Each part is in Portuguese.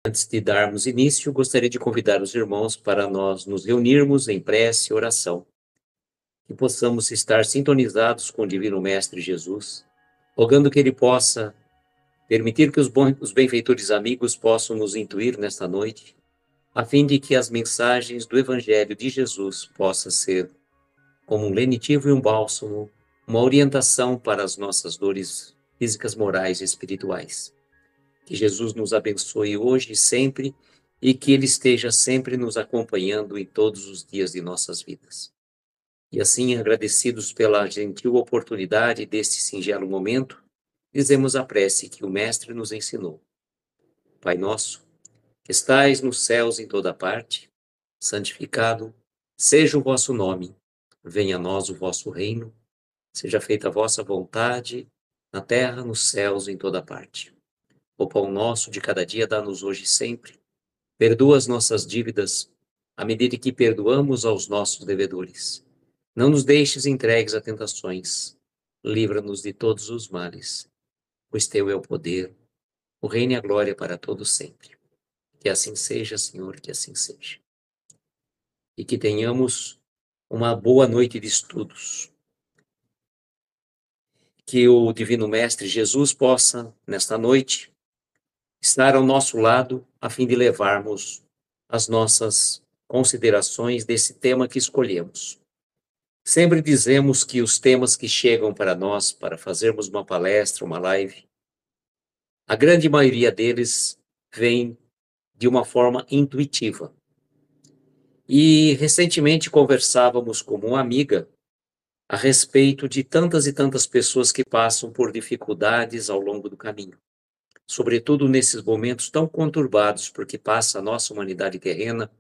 Antes de darmos início, gostaria de convidar os irmãos para nós nos reunirmos em prece e oração, que possamos estar sintonizados com o Divino Mestre Jesus, rogando que Ele possa permitir que os benfeitores amigos possam nos intuir nesta noite, a fim de que as mensagens do Evangelho de Jesus possam ser como um lenitivo e um bálsamo, uma orientação para as nossas dores físicas, morais e espirituais. Que Jesus nos abençoe hoje e sempre, e que Ele esteja sempre nos acompanhando em todos os dias de nossas vidas. E assim, agradecidos pela gentil oportunidade deste singelo momento, dizemos a prece que o Mestre nos ensinou. Pai nosso, que estais nos céus em toda parte, santificado seja o vosso nome, venha a nós o vosso reino, seja feita a vossa vontade, na terra, nos céus, em toda parte. O pão nosso de cada dia dá-nos hoje e sempre. Perdoa as nossas dívidas, à medida que perdoamos aos nossos devedores. Não nos deixes entregues a tentações. Livra-nos de todos os males, pois teu é o poder, o reino e a glória para todos sempre. Que assim seja, Senhor, que assim seja. E que tenhamos uma boa noite de estudos. Que o Divino Mestre Jesus possa, nesta noite, estar ao nosso lado a fim de levarmos as nossas considerações desse tema que escolhemos. Sempre dizemos que os temas que chegam para nós, para fazermos uma palestra, uma live, a grande maioria deles vem de uma forma intuitiva. E recentemente conversávamos com uma amiga a respeito de tantas e tantas pessoas que passam por dificuldades ao longo do caminho. Sobretudo nesses momentos tão conturbados porque passa a nossa humanidade terrena,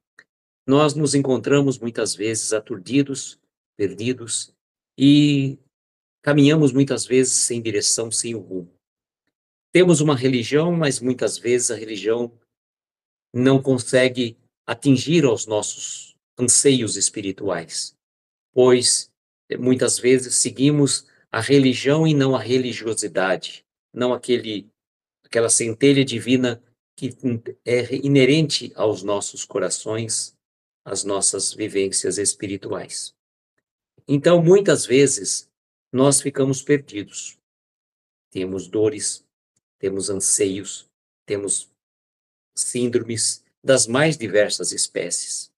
nós nos encontramos muitas vezes aturdidos, perdidos e caminhamos muitas vezes sem direção, sem o rumo. Temos uma religião, mas muitas vezes a religião não consegue atingir aos nossos anseios espirituais, pois muitas vezes seguimos a religião e não a religiosidade, não aquela centelha divina que é inerente aos nossos corações, às nossas vivências espirituais. Então, muitas vezes, nós ficamos perdidos. Temos dores, temos anseios, temos síndromes das mais diversas espécies.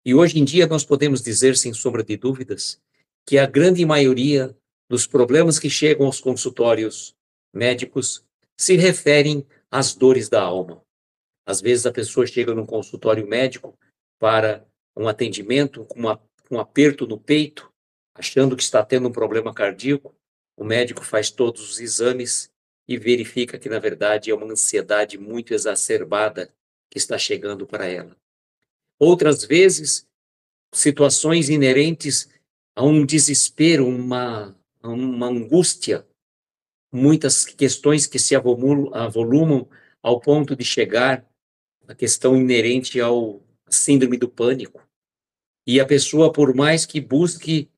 E hoje em dia nós podemos dizer, sem sombra de dúvidas, que a grande maioria dos problemas que chegam aos consultórios médicos se referem às dores da alma. Às vezes a pessoa chega num consultório médico para um atendimento com um aperto no peito, achando que está tendo um problema cardíaco. O médico faz todos os exames e verifica que, na verdade, é uma ansiedade muito exacerbada que está chegando para ela. Outras vezes, situações inerentes a um desespero, uma angústia, muitas questões que se avolumam ao ponto de chegar à questão inerente ao síndrome do pânico. E a pessoa, por mais que busque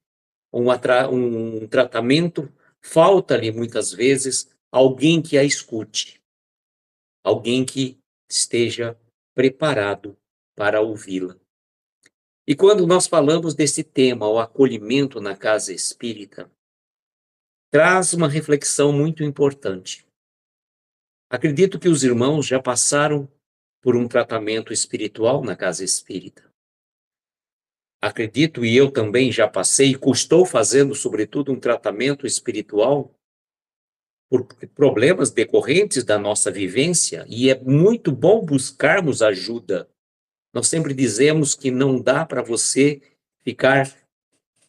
um tratamento, falta-lhe muitas vezes alguém que a escute, alguém que esteja preparado para ouvi-la. E quando nós falamos desse tema, o acolhimento na casa espírita, traz uma reflexão muito importante. Acredito que os irmãos já passaram por um tratamento espiritual na casa espírita. Acredito, e eu também já passei, e estou fazendo, sobretudo, um tratamento espiritual por problemas decorrentes da nossa vivência, e é muito bom buscarmos ajuda. Nós sempre dizemos que não dá para você ficar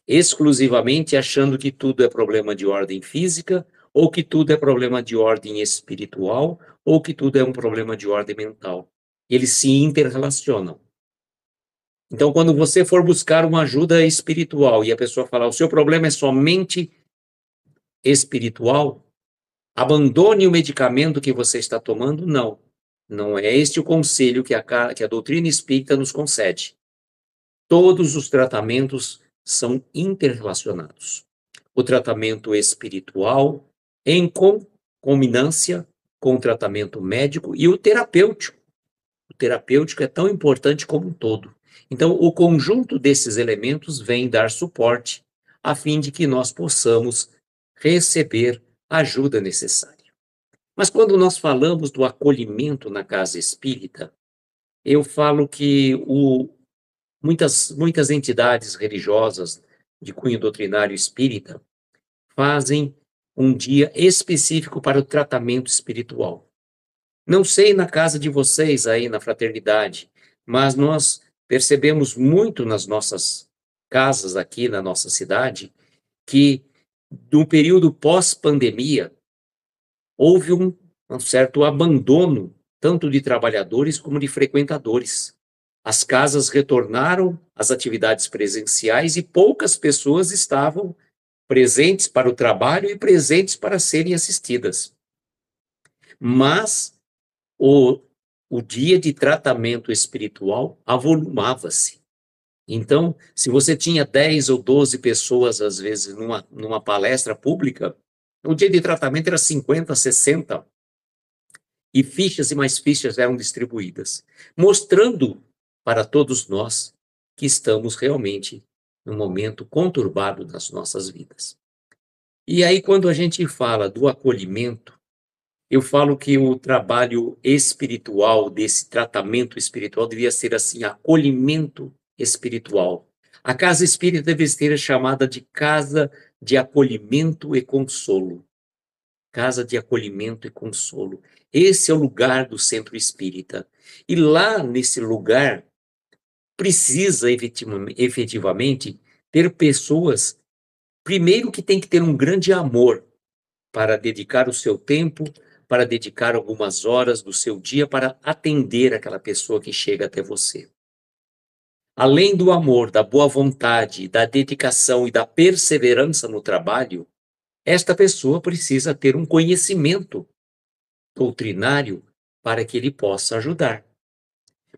exclusivamente achando que tudo é problema de ordem física, ou que tudo é problema de ordem espiritual, ou que tudo é um problema de ordem mental. Eles se interrelacionam. Então, quando você for buscar uma ajuda espiritual e a pessoa falar, o seu problema é somente espiritual, abandone o medicamento que você está tomando? Não. Não é este o conselho que a doutrina espírita nos concede. Todos os tratamentos são interrelacionados. O tratamento espiritual em concomitância com o tratamento médico e o terapêutico. terapêutico é tão importante como um todo. Então, o conjunto desses elementos vem dar suporte a fim de que nós possamos receber a ajuda necessária. Mas quando nós falamos do acolhimento na casa espírita, eu falo que muitas entidades religiosas de cunho doutrinário espírita fazem um dia específico para o tratamento espiritual. Não sei na casa de vocês aí na fraternidade, mas nós percebemos muito nas nossas casas aqui na nossa cidade que no período pós-pandemia houve um certo abandono tanto de trabalhadores como de frequentadores. As casas retornaram às atividades presenciais e poucas pessoas estavam presentes para o trabalho e presentes para serem assistidas. Mas o, o dia de tratamento espiritual avolumava-se. Então, se você tinha 10 ou 12 pessoas, às vezes, numa palestra pública, o dia de tratamento era 50, 60, e fichas e mais fichas eram distribuídas, mostrando para todos nós que estamos realmente num momento conturbado das nossas vidas. E aí, quando a gente fala do acolhimento, eu falo que o trabalho espiritual, desse tratamento espiritual, devia ser assim, acolhimento espiritual. A casa espírita deve ser chamada de casa de acolhimento e consolo. Casa de acolhimento e consolo. Esse é o lugar do centro espírita. E lá, nesse lugar, precisa efetivamente ter pessoas, primeiro que tem que ter um grande amor para dedicar o seu tempo, para dedicar algumas horas do seu dia para atender aquela pessoa que chega até você. Além do amor, da boa vontade, da dedicação e da perseverança no trabalho, esta pessoa precisa ter um conhecimento doutrinário para que ele possa ajudar.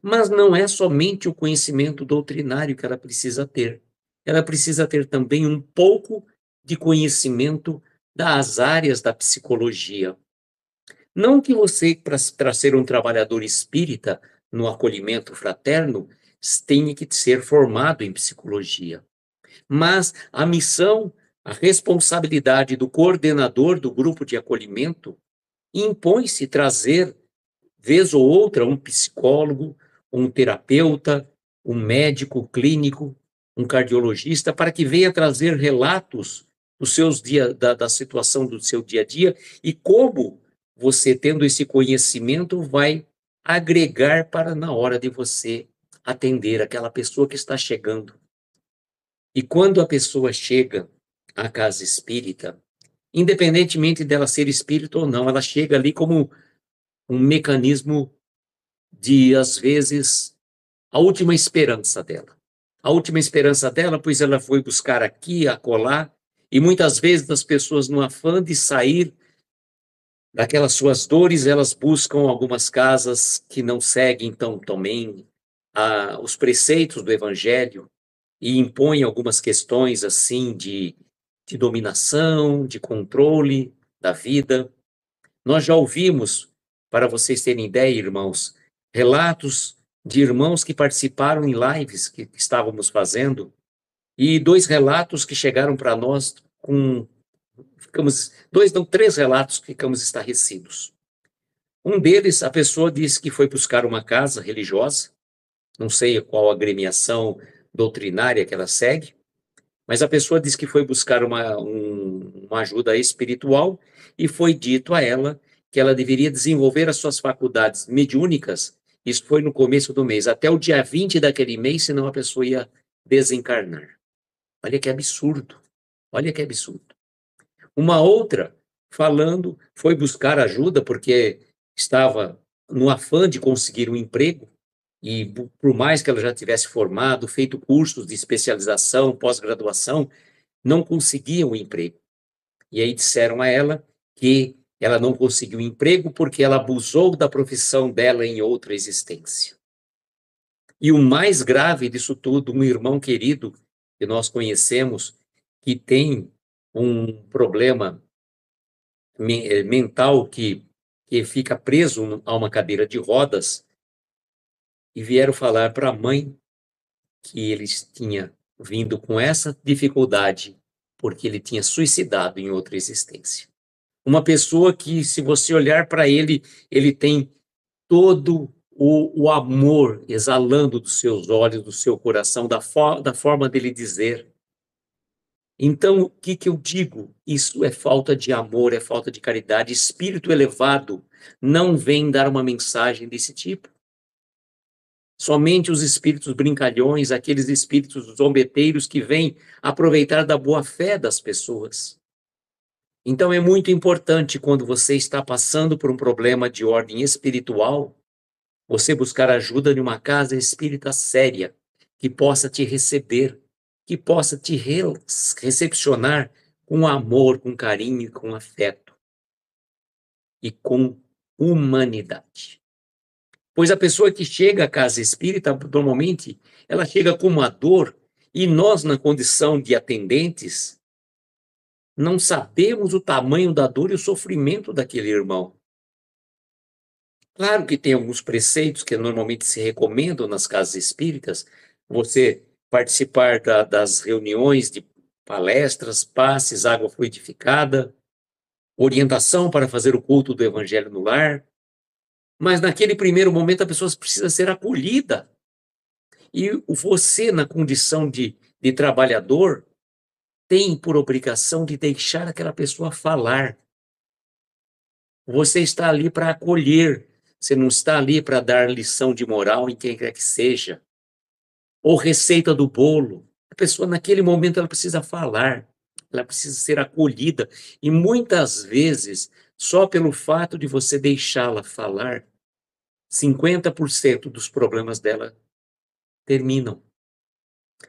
Mas não é somente o conhecimento doutrinário que ela precisa ter. Ela precisa ter também um pouco de conhecimento das áreas da psicologia. Não que você, para ser um trabalhador espírita no acolhimento fraterno, tenha que ser formado em psicologia. Mas a missão, a responsabilidade do coordenador do grupo de acolhimento impõe-se trazer, vez ou outra, um psicólogo, um terapeuta, um médico clínico, um cardiologista, para que venha trazer relatos da situação do seu dia a dia e como você, tendo esse conhecimento, vai agregar para na hora de você atender aquela pessoa que está chegando. E quando a pessoa chega à casa espírita, independentemente dela ser espírita ou não, ela chega ali como um mecanismo de, às vezes, a última esperança dela. A última esperança dela, pois ela foi buscar aqui, acolá, e muitas vezes as pessoas, no afã de sair daquelas suas dores, elas buscam algumas casas que não seguem então também os preceitos do Evangelho e impõem algumas questões assim de dominação, de controle da vida. Nós já ouvimos, para vocês terem ideia, irmãos, relatos de irmãos que participaram em lives que estávamos fazendo, e dois relatos que chegaram para nós três relatos que ficamos estarrecidos. Um deles, a pessoa disse que foi buscar uma casa religiosa, não sei qual agremiação doutrinária que ela segue, mas a pessoa disse que foi buscar uma ajuda espiritual e foi dito a ela que ela deveria desenvolver as suas faculdades mediúnicas. Isso foi no começo do mês, até o dia 20 daquele mês, senão a pessoa ia desencarnar. Olha que absurdo, olha que absurdo. Uma outra, falando, foi buscar ajuda porque estava no afã de conseguir um emprego, e por mais que ela já tivesse formado, feito cursos de especialização, pós-graduação, não conseguia um emprego. E aí disseram a ela que ela não conseguiu emprego porque ela abusou da profissão dela em outra existência. E o mais grave disso tudo, um irmão querido que nós conhecemos, que tem um problema mental que fica preso a uma cadeira de rodas, e vieram falar para a mãe que ele tinha vindo com essa dificuldade porque ele tinha suicidado em outra existência. Uma pessoa que, se você olhar para ele, ele tem todo o amor exalando dos seus olhos, do seu coração, da forma dele dizer. Então, o que eu digo? Isso é falta de amor, é falta de caridade. Espírito elevado não vem dar uma mensagem desse tipo. Somente os espíritos brincalhões, aqueles espíritos zombeteiros que vêm aproveitar da boa-fé das pessoas. Então, é muito importante, quando você está passando por um problema de ordem espiritual, você buscar ajuda de uma casa espírita séria, que possa te receber, que possa te recepcionar com amor, com carinho, com afeto e com humanidade. Pois a pessoa que chega à casa espírita, normalmente, ela chega com uma dor, e nós, na condição de atendentes, não sabemos o tamanho da dor e o sofrimento daquele irmão. Claro que tem alguns preceitos que normalmente se recomendam nas casas espíritas, você participar das reuniões de palestras, passes, água fluidificada, orientação para fazer o culto do evangelho no lar, mas naquele primeiro momento a pessoa precisa ser acolhida. E você, na condição de trabalhador, tem por obrigação de deixar aquela pessoa falar. Você está ali para acolher, você não está ali para dar lição de moral em quem quer que seja, ou receita do bolo. A pessoa, naquele momento, ela precisa falar, ela precisa ser acolhida, e muitas vezes, só pelo fato de você deixá-la falar, 50% dos problemas dela terminam.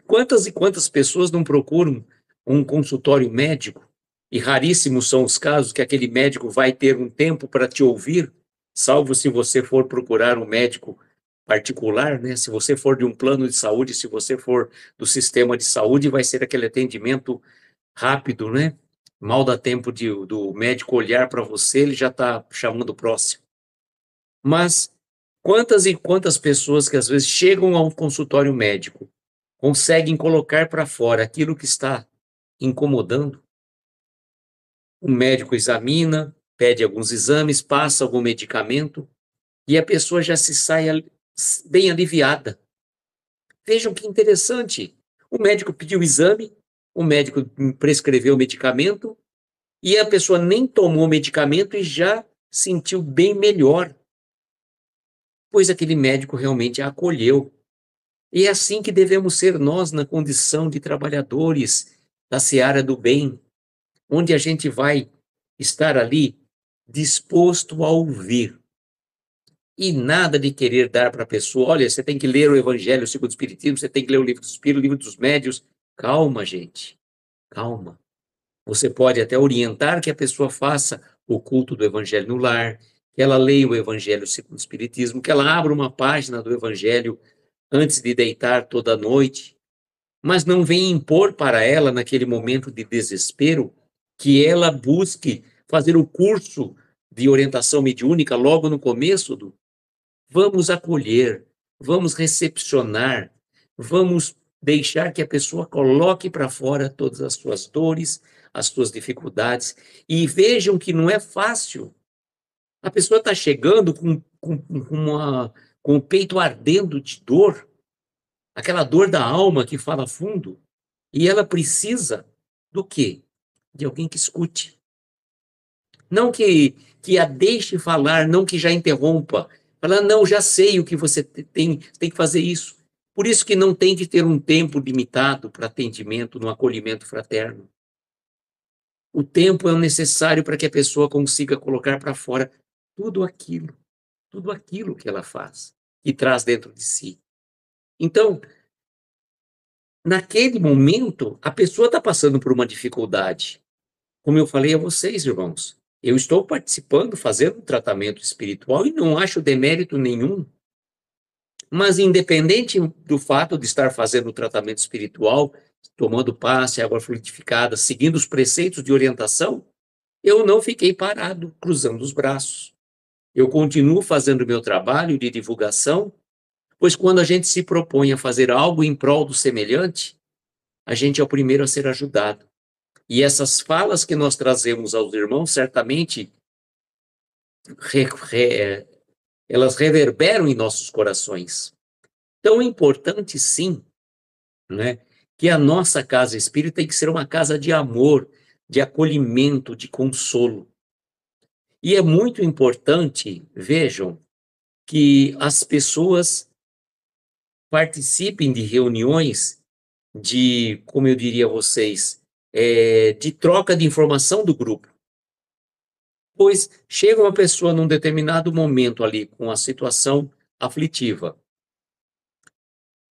Quantas e quantas pessoas não procuram um consultório médico? E raríssimos são os casos que aquele médico vai ter um tempo para te ouvir, salvo se você for procurar um médico particular, né? Se você for de um plano de saúde, se você for do sistema de saúde, vai ser aquele atendimento rápido, né? Mal dá tempo do médico olhar para você, ele já está chamando o próximo. Mas quantas e quantas pessoas que às vezes chegam a um consultório médico conseguem colocar para fora aquilo que está incomodando? O médico examina, pede alguns exames, passa algum medicamento e a pessoa já se sai bem aliviada. Vejam que interessante. O médico pediu o exame, o médico prescreveu o medicamento e a pessoa nem tomou o medicamento e já sentiu bem melhor, pois aquele médico realmente a acolheu. E é assim que devemos ser nós, na condição de trabalhadores da seara do bem, onde a gente vai estar ali disposto a ouvir. E nada de querer dar para a pessoa, olha, você tem que ler o Evangelho segundo o Espiritismo, você tem que ler o Livro do Espírito, o Livro dos Médios. Calma, gente, calma. Você pode até orientar que a pessoa faça o culto do Evangelho no lar, que ela leia o Evangelho segundo o Espiritismo, que ela abra uma página do Evangelho antes de deitar toda noite, mas não vem impor para ela, naquele momento de desespero, que ela busque fazer o curso de orientação mediúnica logo no começo do. Vamos acolher, vamos recepcionar, vamos deixar que a pessoa coloque para fora todas as suas dores, as suas dificuldades, e vejam que não é fácil. A pessoa está chegando com o peito ardendo de dor, aquela dor da alma que fala fundo, e ela precisa do quê? De alguém que escute. Não que a deixe falar, não que já interrompa. Falar, não, já sei o que você tem que fazer isso. Por isso que não tem de ter um tempo limitado para atendimento no acolhimento fraterno. O tempo é o necessário para que a pessoa consiga colocar para fora tudo aquilo que ela faz, que traz dentro de si. Então, naquele momento, a pessoa está passando por uma dificuldade. Como eu falei a vocês, irmãos, eu estou participando, fazendo um tratamento espiritual e não acho demérito nenhum. Mas, independente do fato de estar fazendo o tratamento espiritual, tomando passe, água fluidificada, seguindo os preceitos de orientação, eu não fiquei parado, cruzando os braços. Eu continuo fazendo o meu trabalho de divulgação, Pois quando a gente se propõe a fazer algo em prol do semelhante, a gente é o primeiro a ser ajudado. E essas falas que nós trazemos aos irmãos, certamente, re, re, elas reverberam em nossos corações. Então é importante, sim, né, que a nossa casa espírita tem que ser uma casa de amor, de acolhimento, de consolo. E é muito importante, vejam, que as pessoas participem de reuniões de, como eu diria a vocês, de troca de informação do grupo. Pois chega uma pessoa num determinado momento ali com a situação aflitiva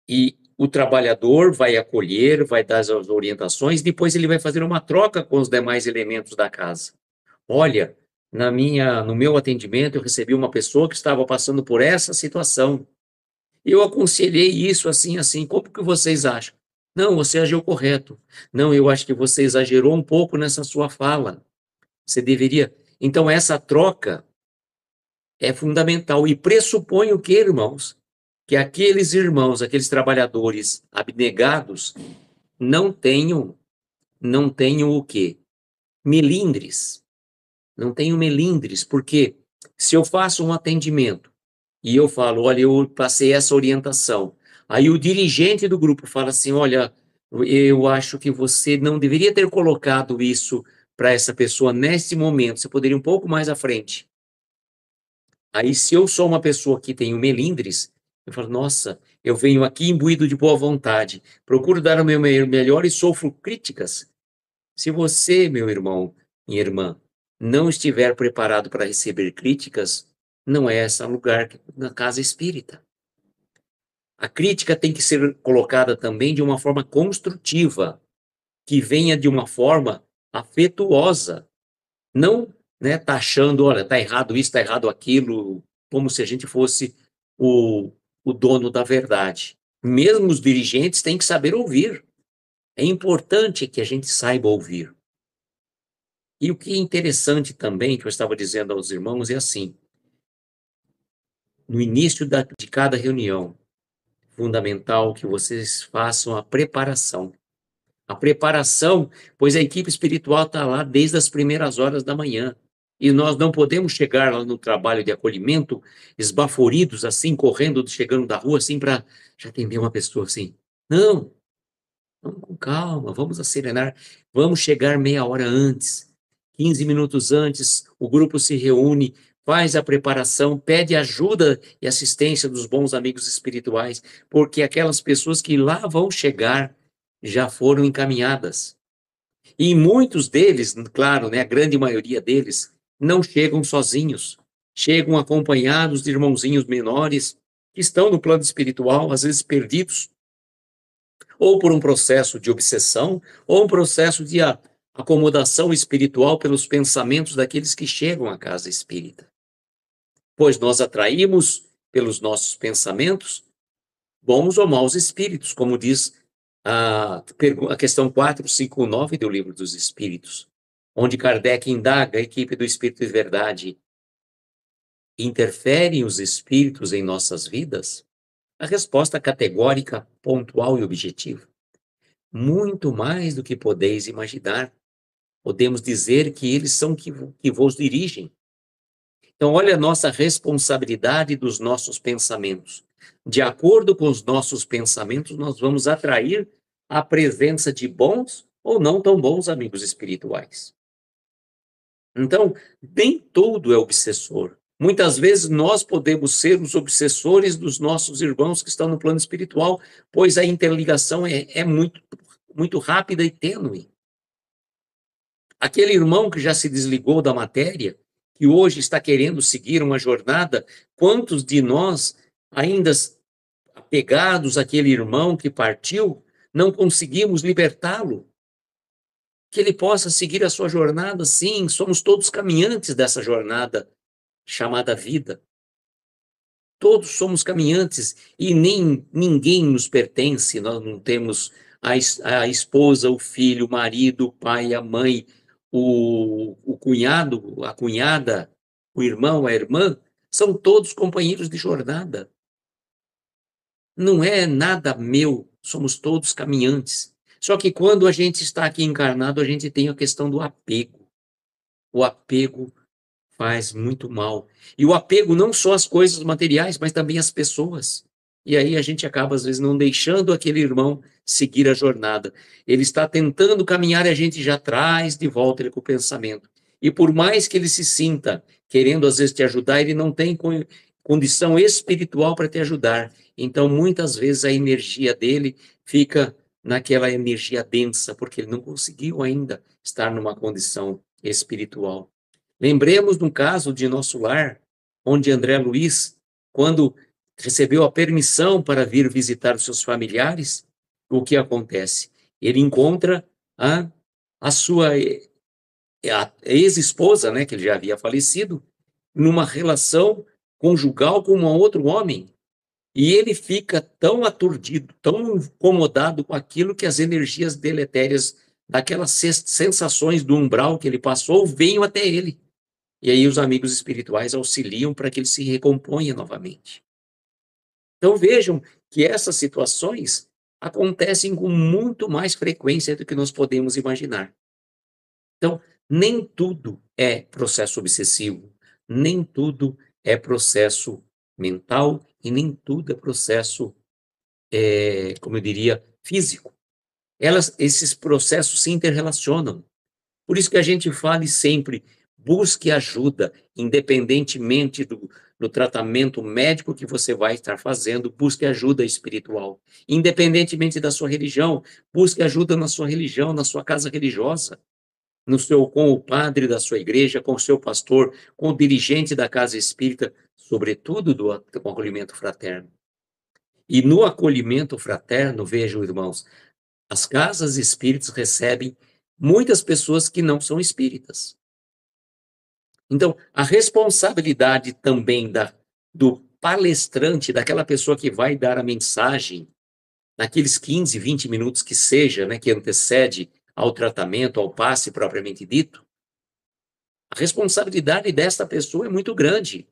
e o trabalhador vai acolher, vai dar as orientações, depois ele vai fazer uma troca com os demais elementos da casa. Olha, no meu atendimento eu recebi uma pessoa que estava passando por essa situação. Eu aconselhei isso assim, assim. Como que vocês acham? Não, você agiu correto. Não, eu acho que você exagerou um pouco nessa sua fala. Você deveria. Então, essa troca é fundamental e pressupõe o quê, irmãos? Que aqueles irmãos, aqueles trabalhadores abnegados, não tenham o quê? Melindres. Não tenham melindres, porque se eu faço um atendimento e eu falo, olha, eu passei essa orientação. Aí o dirigente do grupo fala assim, olha, eu acho que você não deveria ter colocado isso para essa pessoa nesse momento, você poderia ir um pouco mais à frente. Aí se eu sou uma pessoa que tem melindres, eu falo, nossa, eu venho aqui imbuído de boa vontade, procuro dar o meu melhor e sofro críticas. Se você, meu irmão, minha irmã, não estiver preparado para receber críticas, não é esse lugar na casa espírita. A crítica tem que ser colocada também de uma forma construtiva, que venha de uma forma afetuosa, não, né, taxando, olha, está errado isso, está errado aquilo, como se a gente fosse o, o dono da verdade. Mesmo os dirigentes têm que saber ouvir. É importante que a gente saiba ouvir. E o que é interessante também, que eu estava dizendo aos irmãos, é assim: no início de cada reunião, fundamental que vocês façam a preparação. A preparação, pois a equipe espiritual está lá desde as primeiras horas da manhã. E nós não podemos chegar lá no trabalho de acolhimento esbaforidos, assim, correndo, chegando da rua, assim, para já atender uma pessoa assim. Não, vamos com calma, vamos acelerar, vamos chegar meia hora antes, 15 minutos antes, o grupo se reúne, faz a preparação, pede ajuda e assistência dos bons amigos espirituais, porque aquelas pessoas que lá vão chegar já foram encaminhadas. E muitos deles, claro, né, a grande maioria deles, não chegam sozinhos, chegam acompanhados de irmãozinhos menores que estão no plano espiritual, às vezes perdidos, ou por um processo de obsessão, ou um processo de acomodação espiritual pelos pensamentos daqueles que chegam à casa espírita. Pois nós atraímos, pelos nossos pensamentos, bons ou maus espíritos, como diz a questão 459 do Livro dos Espíritos, onde Kardec indaga a equipe do Espírito de Verdade: interferem os espíritos em nossas vidas? A resposta categórica, pontual e objetiva: muito mais do que podeis imaginar. Podemos dizer que eles são que vos dirigem. Então, olha a nossa responsabilidade dos nossos pensamentos. De acordo com os nossos pensamentos, nós vamos atrair a presença de bons ou não tão bons amigos espirituais. Então, nem tudo é obsessor. Muitas vezes nós podemos ser os obsessores dos nossos irmãos que estão no plano espiritual, pois a interligação é muito, muito rápida e tênue. Aquele irmão que já se desligou da matéria, que hoje está querendo seguir uma jornada, quantos de nós, ainda apegados àquele irmão que partiu, não conseguimos libertá-lo? Que ele possa seguir a sua jornada, sim, somos todos caminhantes dessa jornada chamada vida. Todos somos caminhantes e nem ninguém nos pertence, nós não temos a esposa, o filho, o marido, o pai, a mãe, o cunhado, a cunhada, o irmão, a irmã, são todos companheiros de jornada. não é nada meu, somos todos caminhantes. Só que quando a gente está aqui encarnado, a gente tem a questão do apego. O apego faz muito mal. E o apego não só às coisas materiais, mas também às pessoas. E aí a gente acaba, às vezes, não deixando aquele irmão seguir a jornada. Ele está tentando caminhar e a gente já traz de volta ele com o pensamento. E por mais que ele se sinta querendo, às vezes, te ajudar, ele não tem condição espiritual para te ajudar. Então, muitas vezes, a energia dele fica naquela energia densa, porque ele não conseguiu ainda estar numa condição espiritual. Lembremos de um caso de nosso lar, onde André Luiz, quando recebeu a permissão para vir visitar os seus familiares, o que acontece? Ele encontra a sua a ex-esposa, né, que ele já havia falecido, numa relação conjugal com um outro homem. E ele fica tão aturdido, tão incomodado com aquilo que as energias deletérias daquelas sensações do umbral que ele passou venham até ele. E aí os amigos espirituais auxiliam para que ele se recomponha novamente. Então vejam que essas situações acontecem com muito mais frequência do que nós podemos imaginar. Então, nem tudo é processo obsessivo, nem tudo é processo mental e nem tudo é processo, como eu diria, físico. Esses processos se interrelacionam. Por isso que a gente fale sempre, busque ajuda, independentemente do tratamento médico que você vai estar fazendo, busque ajuda espiritual. Independentemente da sua religião, busque ajuda na sua religião, na sua casa religiosa, com o padre da sua igreja, com o seu pastor, com o dirigente da casa espírita, sobretudo do acolhimento fraterno. E no acolhimento fraterno, vejam, irmãos, as casas espíritas recebem muitas pessoas que não são espíritas. Então, a responsabilidade também do palestrante, daquela pessoa que vai dar a mensagem, naqueles 15, 20 minutos que seja, né, que antecede ao tratamento, ao passe propriamente dito, a responsabilidade desta pessoa é muito grande.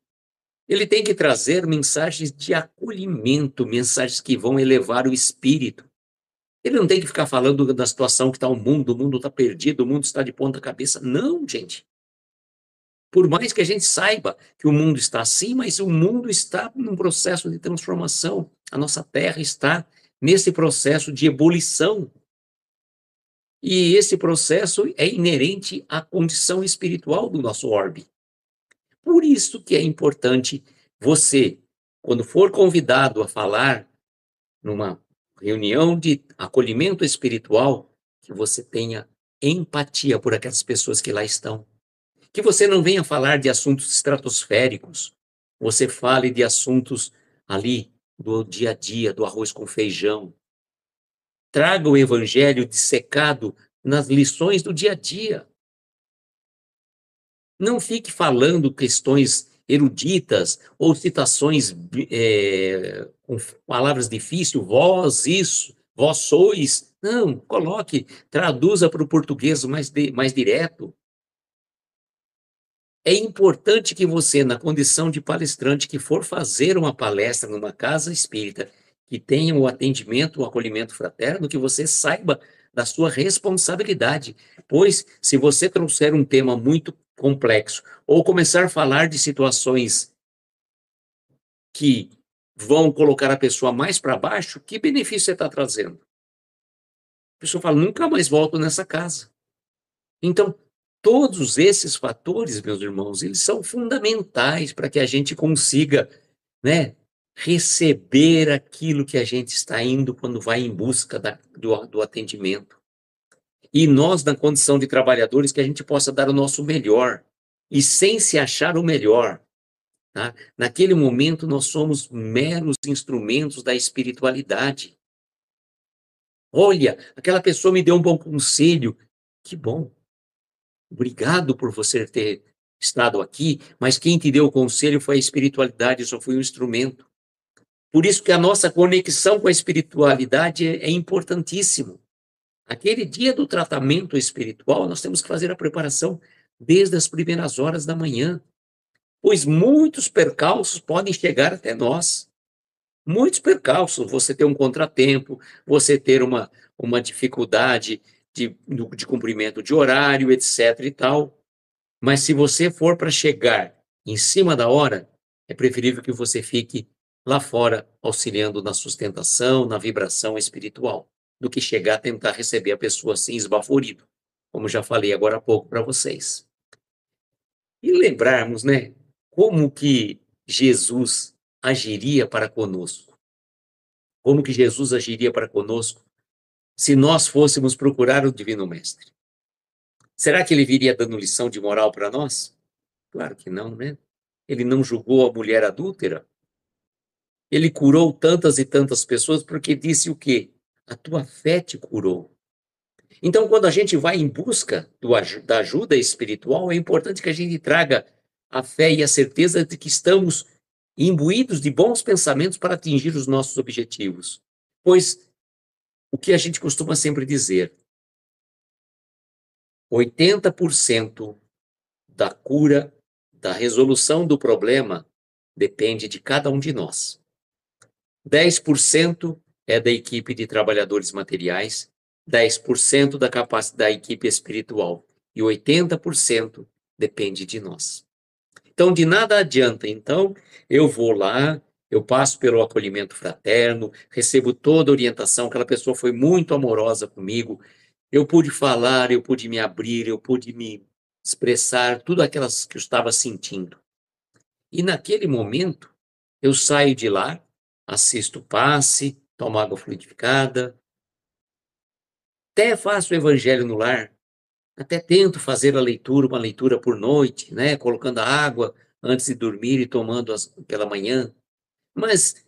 Ele tem que trazer mensagens de acolhimento, mensagens que vão elevar o espírito. Ele não tem que ficar falando da situação que está o mundo está perdido, o mundo está de ponta cabeça. Não, gente. Por mais que a gente saiba que o mundo está assim, mas o mundo está num processo de transformação. A nossa terra está nesse processo de ebulição. E esse processo é inerente à condição espiritual do nosso orbe. Por isso que é importante você, quando for convidado a falar numa reunião de acolhimento espiritual, que você tenha empatia por aquelas pessoas que lá estão. Que você não venha falar de assuntos estratosféricos, você fale de assuntos ali do dia a dia, do arroz com feijão. Traga o evangelho dissecado nas lições do dia a dia. Não fique falando questões eruditas ou citações com palavras difíceis, vós isso, vós sois. Não, coloque, traduza para o português mais direto. É importante que você, na condição de palestrante, que for fazer uma palestra numa casa espírita, que tenha o atendimento, o acolhimento fraterno, que você saiba da sua responsabilidade. Pois, se você trouxer um tema muito complexo, ou começar a falar de situações que vão colocar a pessoa mais para baixo, que benefício você está trazendo? A pessoa fala, nunca mais volto nessa casa. Então, todos esses fatores, meus irmãos, eles são fundamentais para que a gente consiga, né, receber aquilo que a gente está indo quando vai em busca do atendimento. E nós, na condição de trabalhadores, que a gente possa dar o nosso melhor, e sem se achar o melhor. Tá? Naquele momento, nós somos meros instrumentos da espiritualidade. Olha, aquela pessoa me deu um bom conselho. Que bom. Obrigado por você ter estado aqui, mas quem te deu o conselho foi a espiritualidade, eu só fui um instrumento. Por isso que a nossa conexão com a espiritualidade é importantíssimo. Aquele dia do tratamento espiritual, nós temos que fazer a preparação desde as primeiras horas da manhã, pois muitos percalços podem chegar até nós. muitos percalços, você ter um contratempo, você ter uma dificuldade de cumprimento de horário, etc e tal. Mas se você for para chegar em cima da hora, é preferível que você fique lá fora, auxiliando na sustentação, na vibração espiritual, do que chegar a tentar receber a pessoa assim esbaforido, como já falei agora há pouco para vocês. E lembrarmos, né, como que Jesus agiria para conosco. Como que Jesus agiria para conosco se nós fôssemos procurar o Divino Mestre? Será que ele viria dando lição de moral para nós? Claro que não, né? Ele não julgou a mulher adúltera. Ele curou tantas e tantas pessoas porque disse o quê? A tua fé te curou. Então, quando a gente vai em busca da ajuda espiritual, é importante que a gente traga a fé e a certeza de que estamos imbuídos de bons pensamentos para atingir os nossos objetivos. Pois o que a gente costuma sempre dizer, 80% da cura, da resolução do problema, depende de cada um de nós. 10% é da equipe de trabalhadores materiais, 10% da equipe espiritual e 80% depende de nós. Então, de nada adianta. Então, eu vou lá, eu passo pelo acolhimento fraterno, recebo toda a orientação, aquela pessoa foi muito amorosa comigo, eu pude falar, eu pude me abrir, eu pude me expressar tudo aquelas que eu estava sentindo. E naquele momento, eu saio de lá, assisto o passe, tomo água fluidificada, até faço o evangelho no lar, até tento fazer a leitura, uma leitura por noite, né, colocando a água antes de dormir e tomando pela manhã. Mas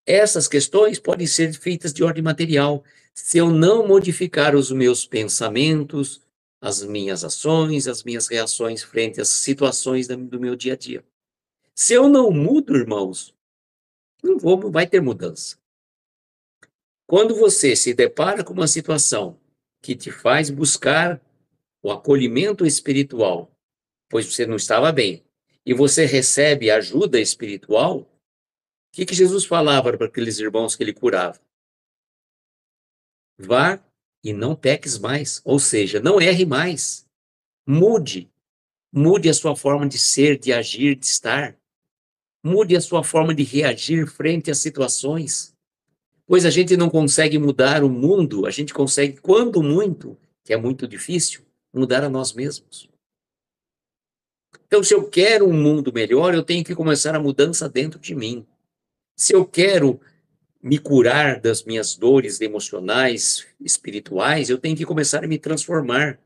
essas questões podem ser feitas de ordem material. Se eu não modificar os meus pensamentos, as minhas ações, as minhas reações frente às situações do meu dia a dia. Se eu não mudo, irmãos, não vai ter mudança. Quando você se depara com uma situação que te faz buscar o acolhimento espiritual, pois você não estava bem, e você recebe ajuda espiritual, o que Jesus falava para aqueles irmãos que ele curava? Vá e não peques mais, ou seja, não erre mais. Mude, mude a sua forma de ser, de agir, de estar. Mude a sua forma de reagir frente às situações. Pois a gente não consegue mudar o mundo, a gente consegue, quando muito, que é muito difícil, mudar a nós mesmos. Então, se eu quero um mundo melhor, eu tenho que começar a mudança dentro de mim. Se eu quero me curar das minhas dores emocionais, espirituais, eu tenho que começar a me transformar.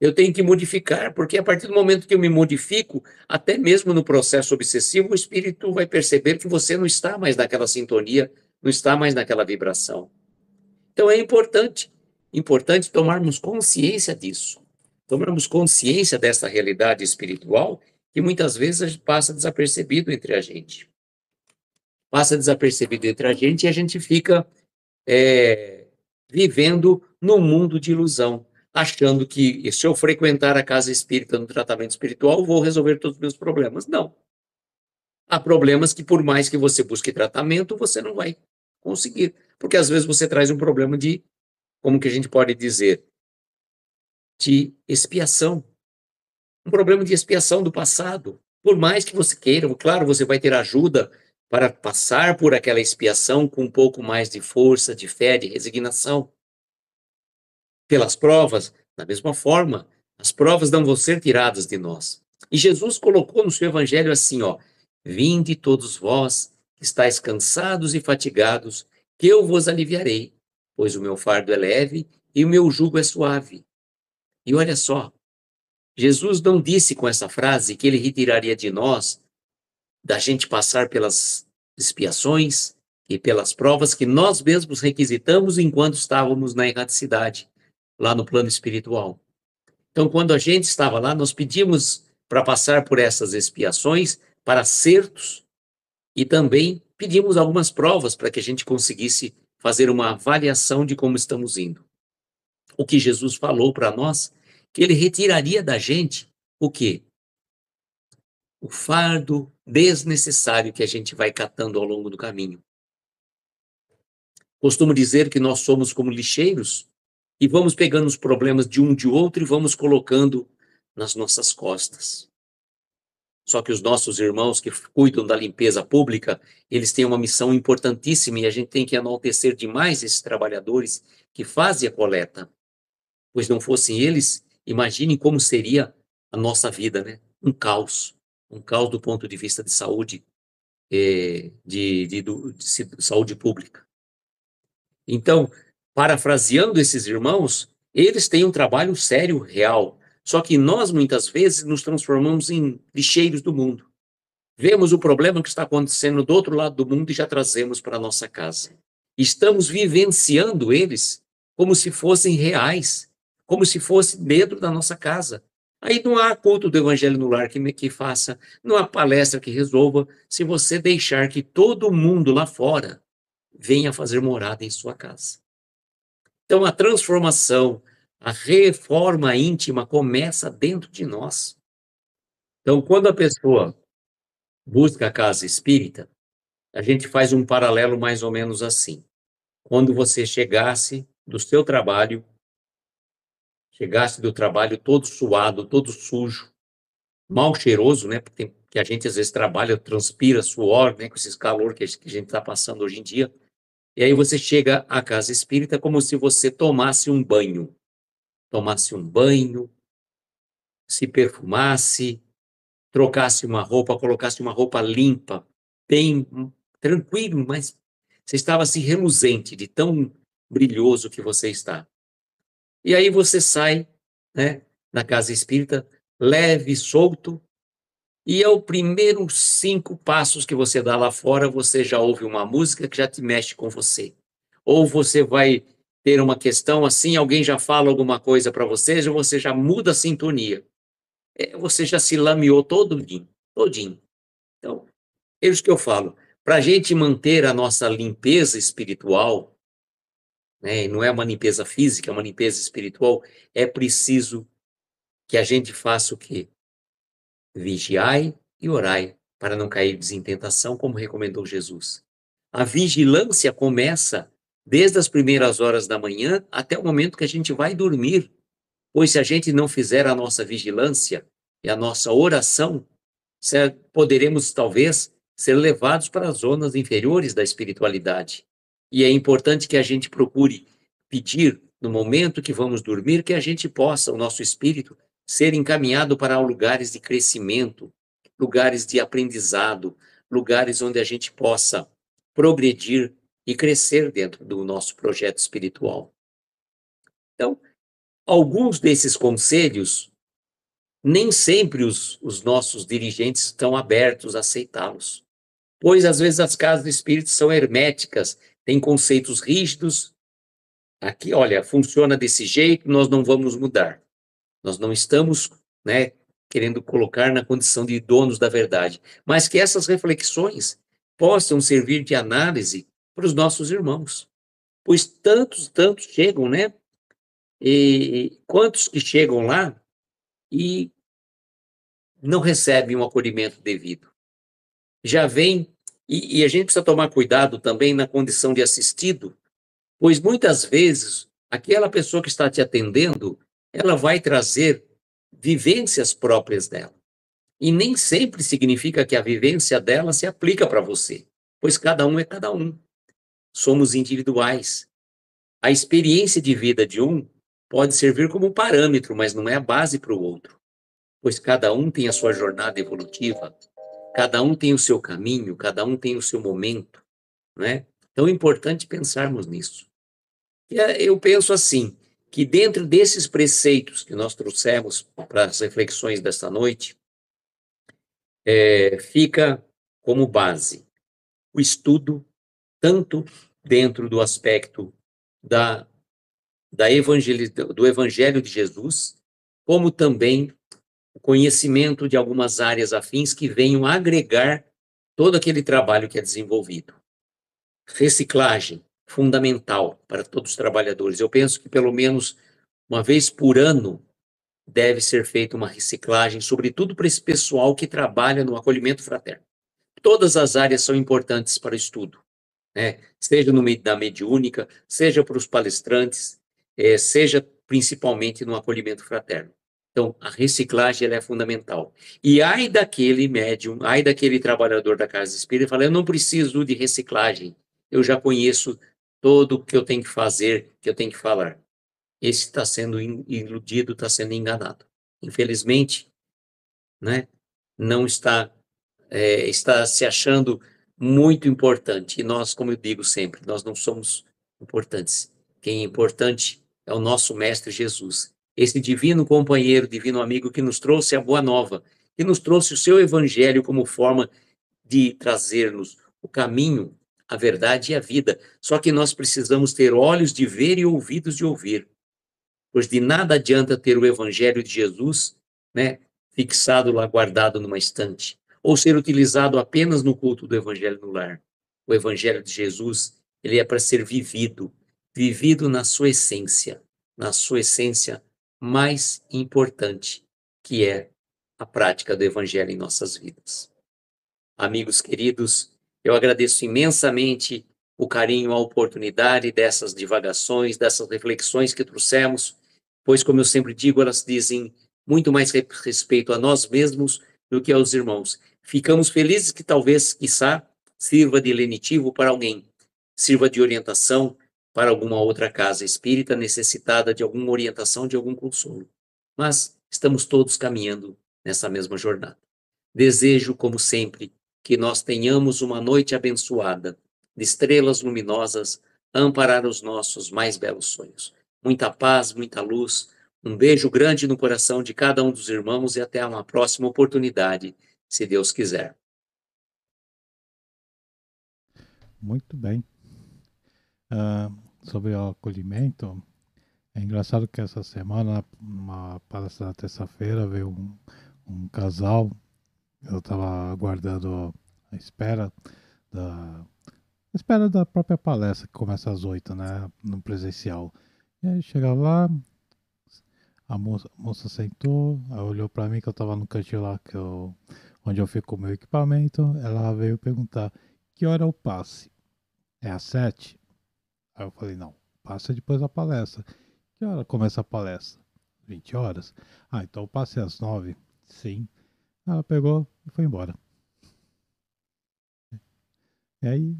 Eu tenho que modificar, porque a partir do momento que eu me modifico, até mesmo no processo obsessivo, o espírito vai perceber que você não está mais naquela sintonia, não está mais naquela vibração. Então é importante tomarmos consciência disso, tomarmos consciência dessa realidade espiritual que muitas vezes passa desapercebido entre a gente. Passa desapercebido entre a gente e a gente fica vivendo num mundo de ilusão, achando que se eu frequentar a casa espírita no tratamento espiritual, vou resolver todos os meus problemas. Não. Há problemas que, por mais que você busque tratamento, você não vai conseguir. Porque às vezes você traz um problema de, como que a gente pode dizer, de expiação. Um problema de expiação do passado. Por mais que você queira, claro, você vai ter ajuda para passar por aquela expiação com um pouco mais de força, de fé, de resignação. Pelas provas, da mesma forma, as provas não vão ser tiradas de nós. E Jesus colocou no seu evangelho assim, ó: vinde todos vós que estáis cansados e fatigados, que eu vos aliviarei, pois o meu fardo é leve e o meu jugo é suave. E olha só, Jesus não disse com essa frase que ele retiraria de nós, da gente passar pelas expiações e pelas provas que nós mesmos requisitamos enquanto estávamos na erraticidade, lá no plano espiritual. Então, quando a gente estava lá, nós pedimos para passar por essas expiações, para acertos, e também pedimos algumas provas para que a gente conseguisse fazer uma avaliação de como estamos indo. O que Jesus falou para nós, que ele retiraria da gente o quê? o fardo desnecessário que a gente vai catando ao longo do caminho. Costumo dizer que nós somos como lixeiros e vamos pegando os problemas de um de outro e vamos colocando nas nossas costas. Só que os nossos irmãos que cuidam da limpeza pública, eles têm uma missão importantíssima e a gente tem que enaltecer demais esses trabalhadores que fazem a coleta. Pois não fossem eles, imaginem como seria a nossa vida, né? Um caos do ponto de vista de saúde, de saúde pública. Então, parafraseando esses irmãos, eles têm um trabalho sério, real. Só que nós, muitas vezes, nos transformamos em lixeiros do mundo. Vemos o problema que está acontecendo do outro lado do mundo e já trazemos para a nossa casa. Estamos vivenciando eles como se fossem reais, como se fosse dentro da nossa casa. Aí não há culto do evangelho no lar que faça, não há palestra que resolva, se você deixar que todo mundo lá fora venha fazer morada em sua casa. Então, a transformação, a reforma íntima começa dentro de nós. Então, quando a pessoa busca a casa espírita, a gente faz um paralelo mais ou menos assim. Quando você chegasse do trabalho todo suado, todo sujo, mal cheiroso, né? Porque a gente às vezes trabalha, transpira, suor, né? Com esses calor que a gente está passando hoje em dia. E aí você chega à casa espírita como se você tomasse um banho, se perfumasse, trocasse uma roupa, colocasse uma roupa limpa, bem tranquilo, mas você estava assim reluzente de tão brilhoso que você está. E aí você sai, né, na casa espírita, leve, solto, e ao primeiros 5 passos que você dá lá fora, você já ouve uma música que já te mexe com você. Ou você vai ter uma questão assim, alguém já fala alguma coisa para você já muda a sintonia. Você já se lameou todinho, todinho. Então, é isso que eu falo. Para a gente manter a nossa limpeza espiritual, né, e não é uma limpeza física, é uma limpeza espiritual, é preciso que a gente faça o quê? Vigiai e orai, para não cair em tentação, como recomendou Jesus. A vigilância começa desde as primeiras horas da manhã até o momento que a gente vai dormir, pois se a gente não fizer a nossa vigilância e a nossa oração, poderemos talvez ser levados para as zonas inferiores da espiritualidade. E é importante que a gente procure pedir, no momento que vamos dormir, que a gente possa, o nosso espírito, ser encaminhado para lugares de crescimento, lugares de aprendizado, lugares onde a gente possa progredir e crescer dentro do nosso projeto espiritual. Então, alguns desses conselhos, nem sempre os nossos dirigentes estão abertos a aceitá-los, pois às vezes as casas de espíritos são herméticas, têm conceitos rígidos. Aqui, olha, funciona desse jeito, nós não vamos mudar. Nós não estamos, né, querendo colocar na condição de donos da verdade, mas que essas reflexões possam servir de análise para os nossos irmãos, pois tantos chegam, né? E quantos que chegam lá e não recebem um acolhimento devido? Já vem, e a gente precisa tomar cuidado também na condição de assistido, pois muitas vezes aquela pessoa que está te atendendo, ela vai trazer vivências próprias dela. E nem sempre significa que a vivência dela se aplica para você, pois cada um é cada um. Somos individuais. A experiência de vida de um pode servir como parâmetro, mas não é a base para o outro, pois cada um tem a sua jornada evolutiva, cada um tem o seu caminho, cada um tem o seu momento, né? Então é importante pensarmos nisso. Eu penso assim, que dentro desses preceitos que nós trouxemos para as reflexões desta noite, fica como base o estudo, tanto dentro do aspecto da, do Evangelho de Jesus, como também o conhecimento de algumas áreas afins que venham agregar todo aquele trabalho que é desenvolvido. Reciclagem, fundamental para todos os trabalhadores. Eu penso que pelo menos uma vez por ano deve ser feita uma reciclagem, sobretudo para esse pessoal que trabalha no acolhimento fraterno. Todas as áreas são importantes para o estudo, né? Seja no meio da mediúnica, seja para os palestrantes, seja principalmente no acolhimento fraterno. Então, a reciclagem ela é fundamental. E ai daquele médium, ai daquele trabalhador da casa espírita, fala, eu não preciso de reciclagem, eu já conheço todo o que eu tenho que fazer, que eu tenho que falar. Esse está sendo iludido, está sendo enganado. Infelizmente, né, não está, está se achando muito importante. E nós, como eu digo sempre, nós não somos importantes. Quem é importante é o nosso Mestre Jesus, esse divino companheiro, divino amigo que nos trouxe a boa nova, que nos trouxe o seu evangelho como forma de trazer-nos o caminho, a verdade e a vida. Só que nós precisamos ter olhos de ver e ouvidos de ouvir, pois de nada adianta ter o evangelho de Jesus, né, fixado lá, guardado numa estante, ou ser utilizado apenas no culto do evangelho no lar. O evangelho de Jesus, ele é para ser vivido, vivido na sua essência mais importante, que é a prática do evangelho em nossas vidas. Amigos queridos, eu agradeço imensamente o carinho, a oportunidade dessas divagações, dessas reflexões que trouxemos, pois, como eu sempre digo, elas dizem muito mais respeito a nós mesmos do que aos irmãos. Ficamos felizes que talvez, quiçá, sirva de lenitivo para alguém, sirva de orientação para alguma outra casa espírita necessitada de alguma orientação, de algum consolo. Mas estamos todos caminhando nessa mesma jornada. Desejo, como sempre, que nós tenhamos uma noite abençoada, de estrelas luminosas, a amparar os nossos mais belos sonhos. Muita paz, muita luz, um beijo grande no coração de cada um dos irmãos e até uma próxima oportunidade, se Deus quiser. Muito bem. Ah, sobre o acolhimento, é engraçado que essa semana, numa palestra na terça-feira, veio um casal. Eu estava aguardando a da, a espera da própria palestra, que começa às 8, né? No presencial. E aí chega lá, a moça sentou, aí olhou para mim, que eu estava no cantinho lá onde eu fico com o meu equipamento. Ela veio perguntar: que hora é o passe? É às 7? Aí eu falei: não, passe é depois da palestra. Que hora começa a palestra? 20 horas. Ah, então eu passei às 9? Sim. Ela pegou e foi embora. E aí,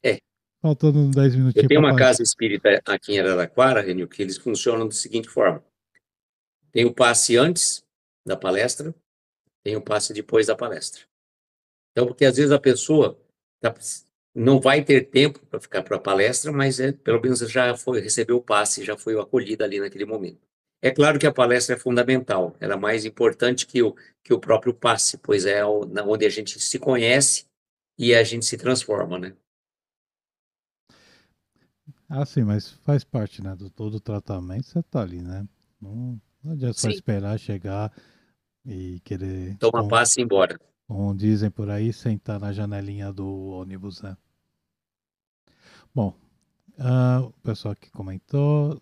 É, faltando uns 10 eu minutinhos tenho para uma palestra. casa espírita aqui em Araraquara, Renil, que eles funcionam da seguinte forma: tem o passe antes da palestra, tem o passe depois da palestra. Então, porque às vezes a pessoa tá, não vai ter tempo para ficar para a palestra, mas pelo menos já foi, recebeu o passe, já foi acolhida ali naquele momento. É claro que a palestra é fundamental, ela é mais importante que o próprio passe, pois é onde a gente se conhece e a gente se transforma, né? Ah, sim, mas faz parte, né, do todo o tratamento, você tá ali, né? Não adianta só Sim, esperar chegar e querer, toma passe e ir embora. como dizem por aí, sentar na janelinha do ônibus, né? Bom, o pessoal que comentou,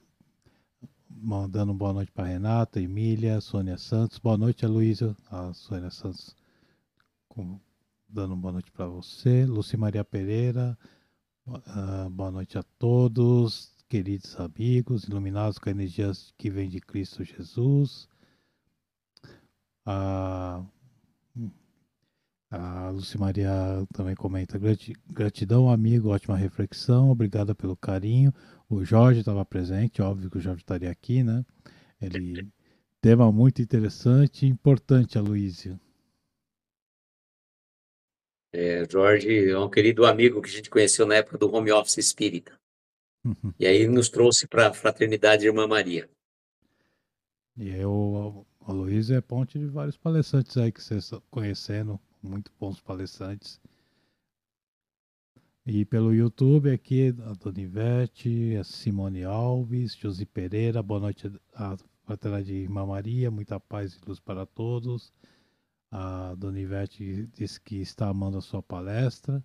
mandando boa noite para Renata, Emília, Sônia Santos. Boa noite, Aloysio. A Sônia Santos com- dando boa noite para você. Luci Maria Pereira, boa noite a todos, queridos amigos, iluminados com a energia que vem de Cristo Jesus. A, a Lucimaria também comenta: gratidão, amigo, ótima reflexão, obrigada pelo carinho. O Jorge estava presente, óbvio que o Jorge estaria aqui, né? Ele tema muito interessante e importante, Aloysio. Jorge é um querido amigo que a gente conheceu na época do home office espírita. E aí nos trouxe para a Fraternidade Irmã Maria. E eu, o Aloysio é ponte de vários palestrantes aí que vocês estão conhecendo, muito bons palestrantes. E pelo YouTube aqui, a Dona Ivete, a Simone Alves, Josi Pereira, boa noite a Fraternidade de Irmã Maria, muita paz e luz para todos. A Dona Ivete disse que está amando a sua palestra.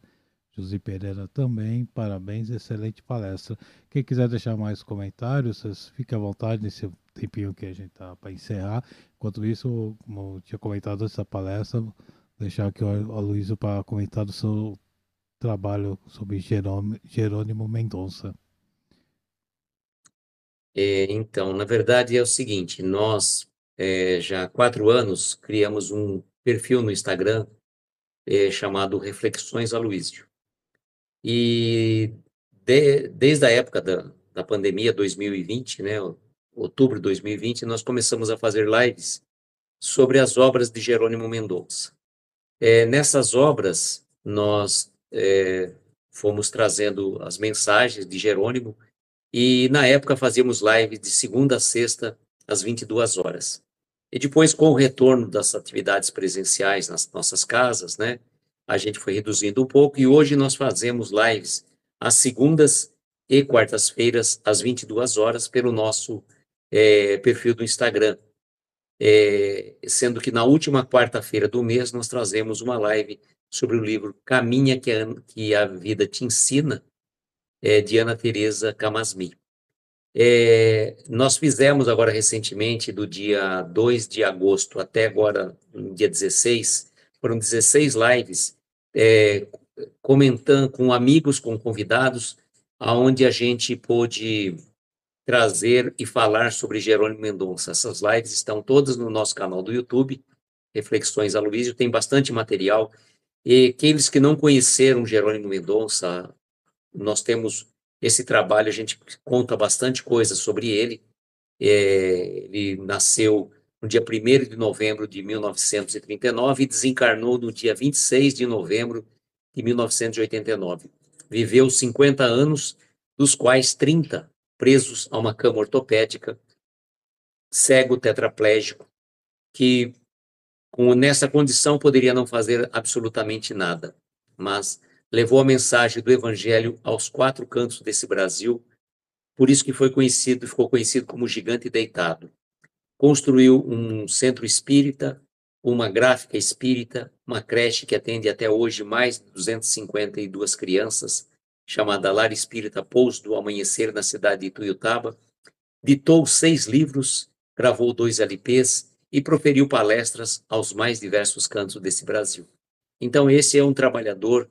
Josi Pereira também, parabéns, excelente palestra. Quem quiser deixar mais comentários, vocês fiquem à vontade nesse tempinho que a gente tá para encerrar. Enquanto isso, como eu tinha comentado essa palestra, deixar aqui o Aloysio para comentar do seu trabalho sobre Jerônimo Mendonça. Então, na verdade é o seguinte, nós já há 4 anos criamos um perfil no Instagram chamado Reflexões Aloysio. E desde a época da pandemia 2020, né, outubro de 2020, nós começamos a fazer lives sobre as obras de Jerônimo Mendonça. Nessas obras, nós fomos trazendo as mensagens de Jerônimo e, na época, fazíamos lives de segunda a sexta, às 22 horas. E depois, com o retorno das atividades presenciais nas nossas casas, né, a gente foi reduzindo um pouco e hoje nós fazemos lives às segundas e quartas-feiras, às 22 horas, pelo nosso perfil do Instagram. Sendo que na última quarta-feira do mês nós trazemos uma live sobre o livro Caminha que a Vida Te Ensina, de Ana Teresa Camasmi. Nós fizemos agora recentemente, do dia 2 de agosto até agora, no dia 16, foram 16 lives, comentando com amigos, com convidados, aonde a gente pôde trazer e falar sobre Jerônimo Mendonça. Essas lives estão todas no nosso canal do YouTube, Reflexões Aloysio, tem bastante material. E aqueles que não conheceram Jerônimo Mendonça, nós temos esse trabalho, a gente conta bastante coisa sobre ele. Ele nasceu no dia 1º de novembro de 1939 e desencarnou no dia 26 de novembro de 1989. Viveu 50 anos, dos quais 30 presos a uma cama ortopédica, cego tetraplégico, que nessa condição poderia não fazer absolutamente nada, mas levou a mensagem do Evangelho aos 4 cantos desse Brasil, por isso que ficou conhecido como Gigante Deitado. Construiu um centro espírita, uma gráfica espírita, uma creche que atende até hoje mais de 252 crianças, chamada Lar Espírita Pouso do Amanhecer, na cidade de Ituiutaba. Ditou 6 livros, gravou 2 LPs e proferiu palestras aos mais diversos cantos desse Brasil. Então, esse é um trabalhador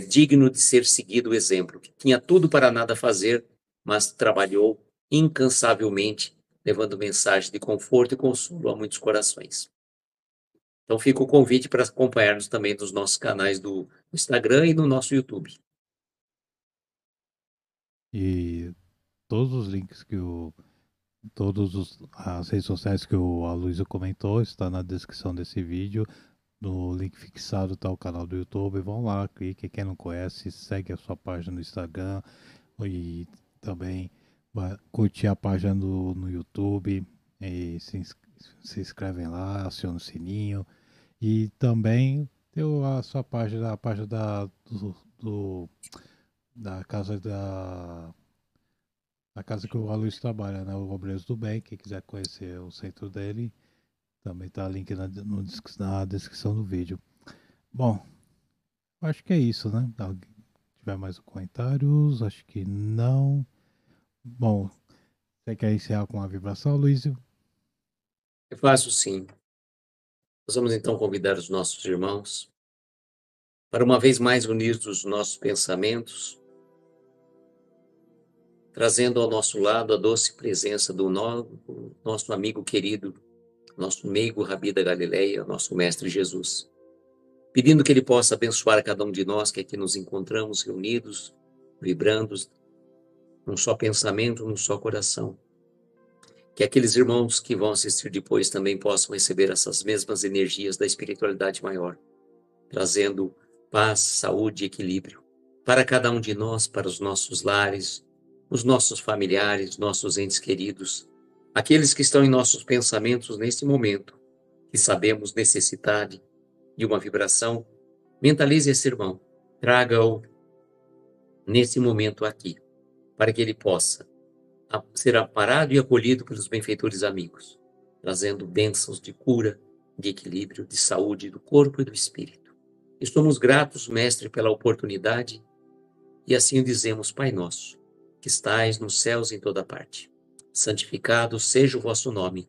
digno de ser seguido o exemplo, que tinha tudo para nada fazer, mas trabalhou incansavelmente, levando mensagem de conforto e consolo a muitos corações. Então, fica o convite para acompanhar-nos também nos nossos canais do Instagram e no nosso YouTube. E todos os links que as redes sociais que o Aloysio comentou está na descrição desse vídeo. No link fixado está o canal do YouTube. Vão lá, clique. Quem não conhece, segue a sua página no Instagram e também vai curtir a página no YouTube. E se inscrevem lá, aciona o sininho. E também tem a sua página, a página da casa da casa que o Aloysio trabalha, né? O Obreiros do Bem. Quem quiser conhecer o centro dele, também tá link na descrição do vídeo. Bom, acho que é isso, né? Alguém tiver mais comentários? Acho que não. Bom, você quer encerrar com a vibração, Luísio? Eu faço sim. Nós vamos então convidar os nossos irmãos para uma vez mais unir os nossos pensamentos, trazendo ao nosso lado a doce presença do nosso amigo querido, nosso meigo Rabi da Galileia, nosso Mestre Jesus, pedindo que ele possa abençoar cada um de nós que aqui nos encontramos reunidos, vibrando num só pensamento, num só coração. Que aqueles irmãos que vão assistir depois também possam receber essas mesmas energias da espiritualidade maior, trazendo paz, saúde e equilíbrio para cada um de nós, para os nossos lares, os nossos familiares, nossos entes queridos, aqueles que estão em nossos pensamentos neste momento, que sabemos necessitar de uma vibração. Mentalize esse irmão, traga-o nesse momento aqui, para que ele possa ser amparado e acolhido pelos benfeitores amigos, trazendo bênçãos de cura, de equilíbrio, de saúde do corpo e do espírito. Estamos gratos, Mestre, pela oportunidade, e assim o dizemos, Pai nosso, que estais nos céus em toda parte. Santificado seja o vosso nome.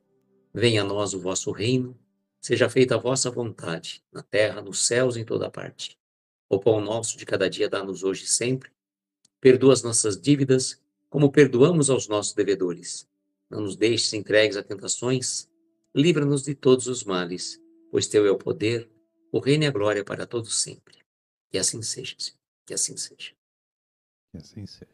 Venha a nós o vosso reino. Seja feita a vossa vontade, na terra, nos céus, em toda parte. O pão nosso de cada dia dá-nos hoje e sempre. Perdoa as nossas dívidas, como perdoamos aos nossos devedores. Não nos deixes entregues a tentações. Livra-nos de todos os males, pois teu é o poder, o reino e a glória para todos sempre. Que assim seja, Senhor. Que assim seja. Que assim seja.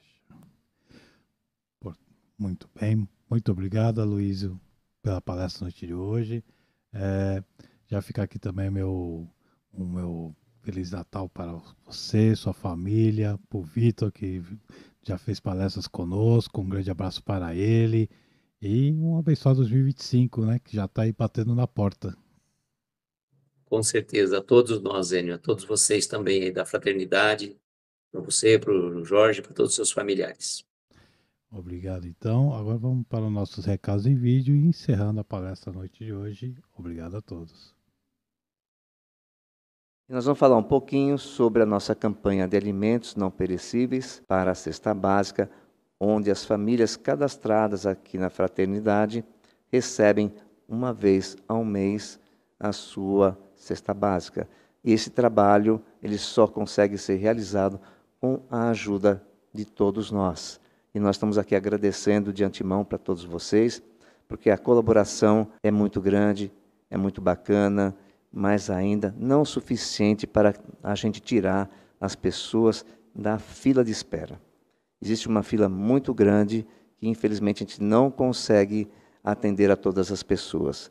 Muito bem. Muito obrigado, Aloysio, pela palestra noite de hoje. É, já fica aqui também o meu Feliz Natal para você, sua família, para o Vitor, que já fez palestras conosco. Um grande abraço para ele. E um abençoado 2025, né? Que já está aí batendo na porta. Com certeza, a todos nós, Zênio, a todos vocês também aí da fraternidade, para você, para o Jorge, para todos os seus familiares. Obrigado, então. Agora vamos para os nossos recados em vídeo e encerrando a palestra da noite de hoje. Obrigado a todos. Nós vamos falar um pouquinho sobre a nossa campanha de alimentos não perecíveis para a cesta básica, onde as famílias cadastradas aqui na Fraternidade recebem uma vez ao mês a sua cesta básica. E esse trabalho ele só consegue ser realizado com a ajuda de todos nós. E nós estamos aqui agradecendo de antemão para todos vocês, porque a colaboração é muito grande, é muito bacana, mas ainda não suficiente para a gente tirar as pessoas da fila de espera. Existe uma fila muito grande que, infelizmente, a gente não consegue atender a todas as pessoas.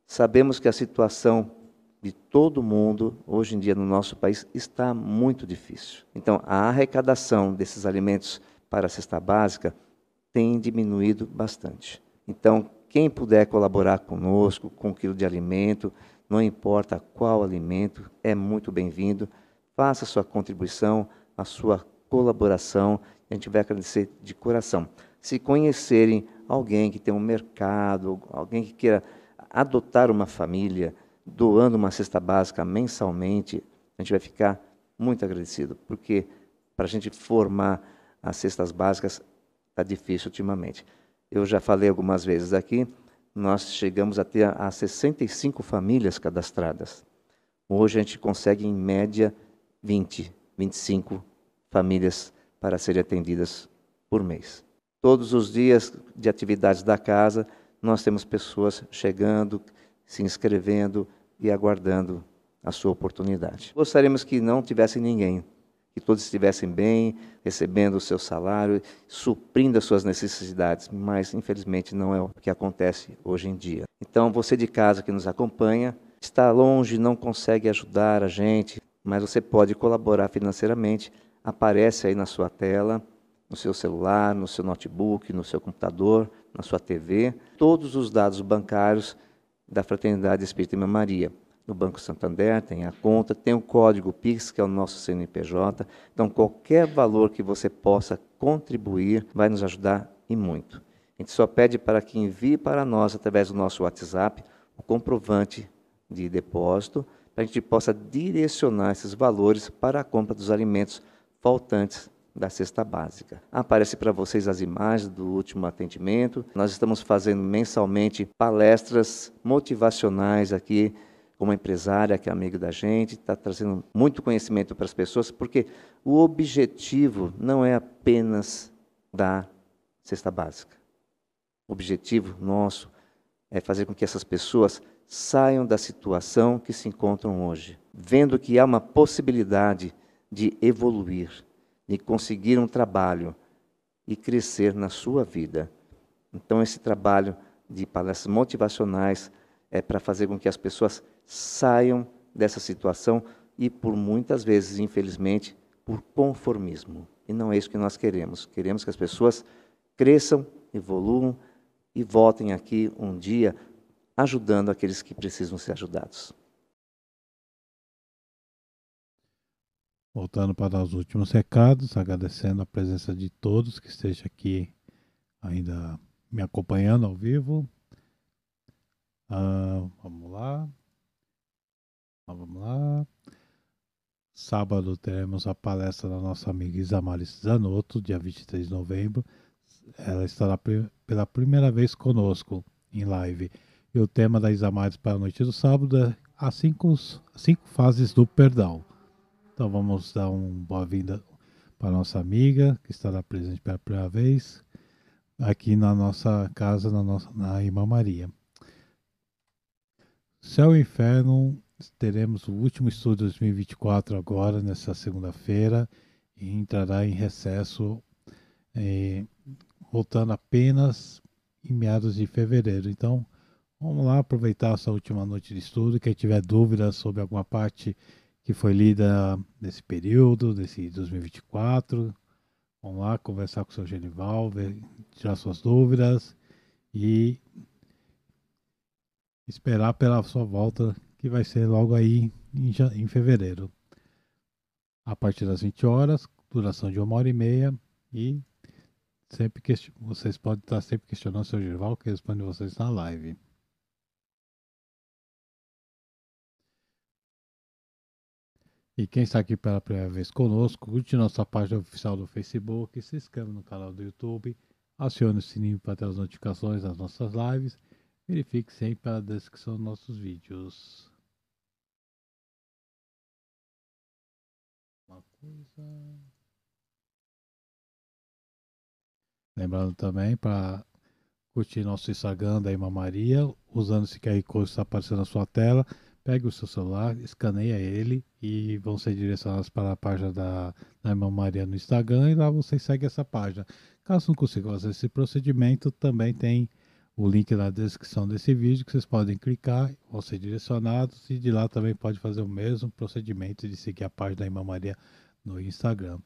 Sabemos que a situação de todo mundo, hoje em dia, no nosso país, está muito difícil. Então, a arrecadação desses alimentos para a cesta básica tem diminuído bastante. Então, quem puder colaborar conosco com um quilo de alimento, não importa qual alimento, é muito bem-vindo. Faça a sua contribuição, a sua colaboração, a gente vai agradecer de coração. Se conhecerem alguém que tem um mercado, alguém que queira adotar uma família, doando uma cesta básica mensalmente, a gente vai ficar muito agradecido, porque para a gente formar as cestas básicas está difícil ultimamente. Eu já falei algumas vezes aqui, nós chegamos a ter 65 famílias cadastradas. Hoje a gente consegue, em média, 20, 25 famílias para serem atendidas por mês. Todos os dias de atividades da casa, nós temos pessoas chegando, se inscrevendo e aguardando a sua oportunidade. Gostaríamos que não tivesse ninguém, que todos estivessem bem, recebendo o seu salário, suprindo as suas necessidades, mas infelizmente não é o que acontece hoje em dia. Então, você de casa que nos acompanha, está longe, não consegue ajudar a gente, mas você pode colaborar financeiramente, aparece aí na sua tela, no seu celular, no seu notebook, no seu computador, na sua TV, todos os dados bancários da Fraternidade Espírita Irmã Maria. No Banco Santander tem a conta, tem o código Pix, que é o nosso CNPJ. Então, qualquer valor que você possa contribuir vai nos ajudar e muito. A gente só pede para que envie para nós, através do nosso WhatsApp, o comprovante de depósito, para a gente possa direcionar esses valores para a compra dos alimentos faltantes da cesta básica. Aparece para vocês as imagens do último atendimento. Nós estamos fazendo mensalmente palestras motivacionais aqui, com uma empresária que é amiga da gente, está trazendo muito conhecimento para as pessoas, porque o objetivo não é apenas dar cesta básica. O objetivo nosso é fazer com que essas pessoas saiam da situação que se encontram hoje, vendo que há uma possibilidade de evoluir, de conseguir um trabalho e crescer na sua vida. Então, esse trabalho de palestras motivacionais é para fazer com que as pessoas saiam dessa situação e, por muitas vezes, infelizmente, por conformismo. E não é isso que nós queremos. Queremos que as pessoas cresçam, evoluam e voltem aqui um dia ajudando aqueles que precisam ser ajudados. Voltando para os últimos recados, agradecendo a presença de todos que estejam aqui ainda me acompanhando ao vivo. Vamos lá. Vamos lá. Sábado teremos a palestra da nossa amiga Isamari Zanotto, dia 23 de novembro. Ela estará pela primeira vez conosco em live. E o tema da Isamari para a noite do sábado é as cinco fases do perdão. Então vamos dar uma boa-vinda para a nossa amiga, que estará presente pela primeira vez, aqui na nossa casa, na Irmã Maria. Céu e Inferno, teremos o último estudo de 2024 agora, nessa segunda-feira, e entrará em recesso, voltando apenas em meados de fevereiro. Então, vamos lá aproveitar essa última noite de estudo. Quem tiver dúvidas sobre alguma parte que foi lida nesse período, desse 2024, vamos lá conversar com o seu Genival, tirar suas dúvidas e esperar pela sua volta, que vai ser logo aí em fevereiro. A partir das 20 horas, duração de 1h30, e vocês podem estar sempre questionando o seu Genival, que responde vocês na live. E quem está aqui pela primeira vez conosco, curte nossa página oficial do Facebook, se inscreva no canal do YouTube, acione o sininho para ter as notificações das nossas lives, verifique sempre a descrição dos nossos vídeos. Uma coisa... Lembrando também para curtir nosso Instagram da Irmã Maria, usando esse QR Code que está aparecendo na sua tela. Pegue o seu celular, escaneia ele e vão ser direcionados para a página da Irmã Maria no Instagram, e lá você segue essa página. Caso não consiga fazer esse procedimento, também tem o link na descrição desse vídeo que vocês podem clicar, vão ser direcionados, e de lá também pode fazer o mesmo procedimento de seguir a página da Irmã Maria no Instagram.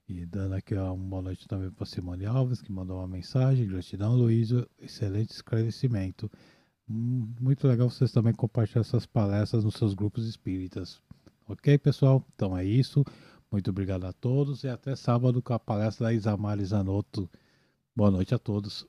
E dando aqui uma boa noite também para Simone Alves, que mandou uma mensagem. Gratidão, Luísa, excelente esclarecimento. Muito legal vocês também compartilhar essas palestras nos seus grupos espíritas. Ok, pessoal? Então é isso. Muito obrigado a todos e até sábado com a palestra da Isamari Zanotto. Boa noite a todos.